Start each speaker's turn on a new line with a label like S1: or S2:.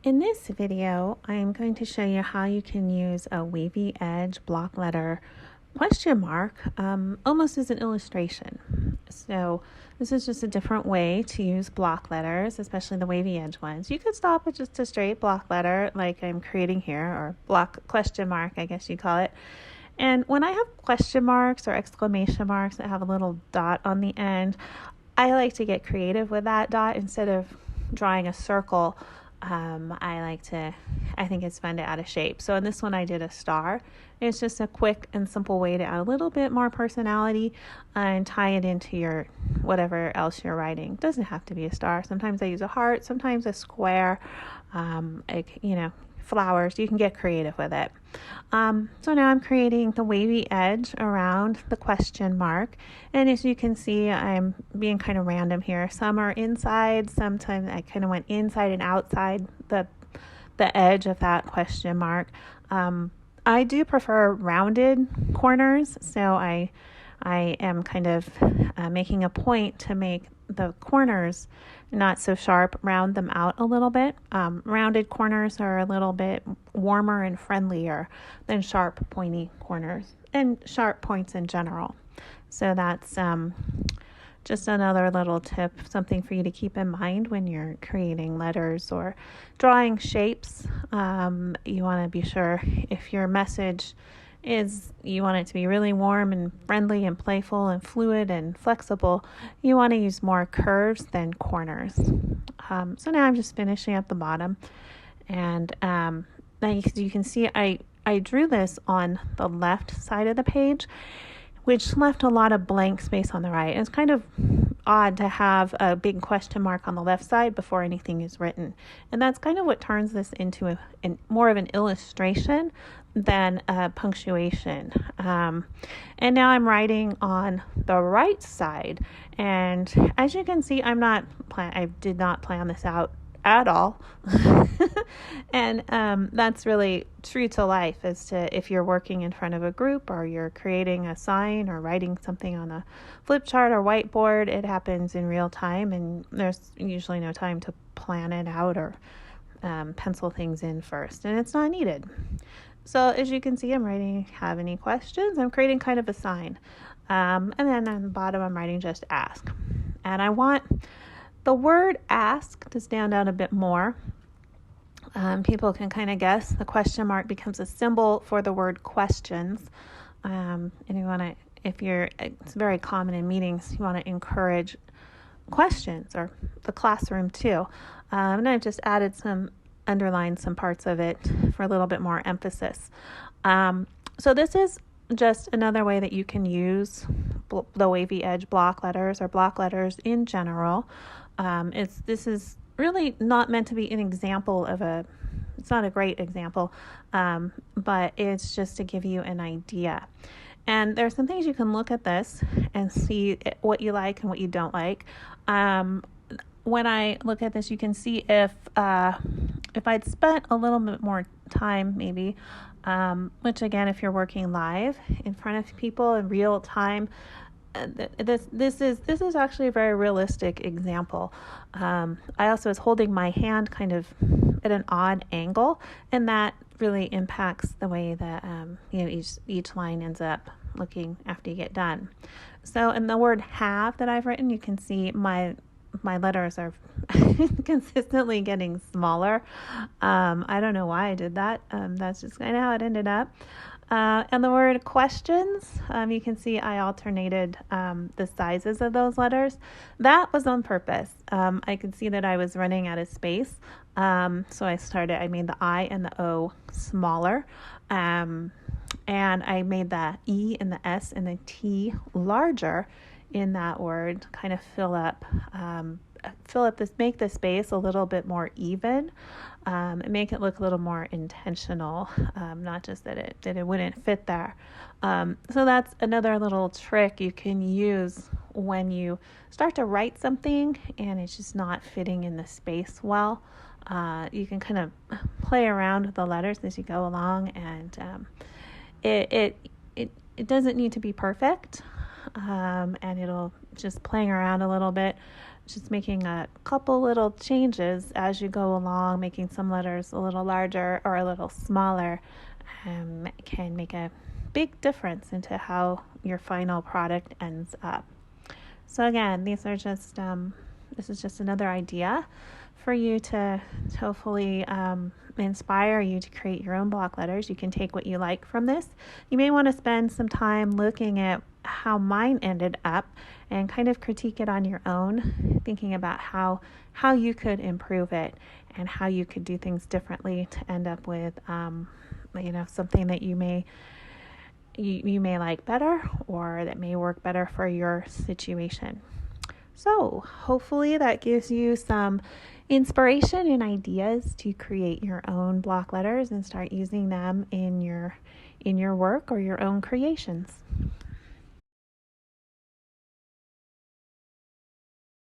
S1: In this video, I am going to show you how you can use a wavy edge block letter question mark almost as an illustration. So this is just a different way to use block letters, especially the wavy edge ones. You could stop with just a straight block letter like I'm creating here, or block question mark, I guess you call it. And when I have question marks or exclamation marks that have a little dot on the end, I like to get creative with that dot. Instead of drawing a circle, I think it's fun to add a shape. So in this one, I did a star. It's just a quick and simple way to add a little bit more personality and tie it into your whatever else you're writing. It doesn't have to be a star. Sometimes I use a heart, sometimes a square, flowers. You can get creative with it. So now I'm creating the wavy edge around the question mark. And as you can see, I'm being kind of random here. Some are inside, sometimes I kind of went inside and outside the edge of that question mark. I do prefer rounded corners, so I am kind of making a point to make the corners not so sharp, round them out a little bit. Rounded corners are a little bit warmer and friendlier than sharp, pointy corners and sharp points in general. So that's just another little tip, something for you to keep in mind when you're creating letters or drawing shapes. You want to be sure if your message you want it to be really warm and friendly and playful and fluid and flexible, you want to use more curves than corners. So now I'm just finishing at the bottom, and now you can see I drew this on the left side of the page, which left a lot of blank space on the right. It's kind of odd to have a big question mark on the left side before anything is written. And that's kind of what turns this into more of an illustration than a punctuation. And now I'm writing on the right side. And as you can see, I did not plan this out at all. And that's really true to life, as to if you're working in front of a group or you're creating a sign or writing something on a flip chart or whiteboard. It happens in real time, and there's usually no time to plan it out or pencil things in first, and it's not needed. So as you can see, I'm writing, have any questions? I'm creating kind of a sign. And then on the bottom, I'm writing just ask. And I want the word ask to stand out a bit more. People can kind of guess. The question mark becomes a symbol for the word questions. And it's very common in meetings, you want to encourage questions, or the classroom too. And I've just underlined some parts of it for a little bit more emphasis. So this is just another way that you can use the wavy edge block letters, or block letters in general. This is really not meant to be an example it's not a great example, but it's just to give you an idea. And there's some things you can look at this and see what you like and what you don't like. When I look at this, you can see if I'd spent a little bit more time, maybe, which again, if you're working live in front of people in real time, this is actually a very realistic example. I also was holding my hand kind of at an odd angle, and that really impacts the way that each line ends up looking after you get done. So in the word have that I've written, you can see my letters are consistently getting smaller. I don't know why I did that. That's just kind of how it ended up. And the word questions, you can see I alternated the sizes of those letters. That was on purpose. I could see that I was running out of space. So I made the I and the O smaller. And I made the E and the S and the T larger in that word, kind of make the space a little bit more even, and make it look a little more intentional, not just that it wouldn't fit there. So that's another little trick you can use when you start to write something and it's just not fitting in the space well. You can kind of play around with the letters as you go along, and it doesn't need to be perfect, and it'll just playing around a little bit just making a couple little changes as you go along, making some letters a little larger or a little smaller, can make a big difference into how your final product ends up. So again, this is just another idea for you to hopefully inspire you to create your own block letters. You can take what you like from this. You may want to spend some time looking at how mine ended up and kind of critique it on your own, thinking about how you could improve it and how you could do things differently to end up with something that you may like better, or that may work better for your situation. So hopefully that gives you some inspiration and ideas to create your own block letters and start using them in your work or your own creations.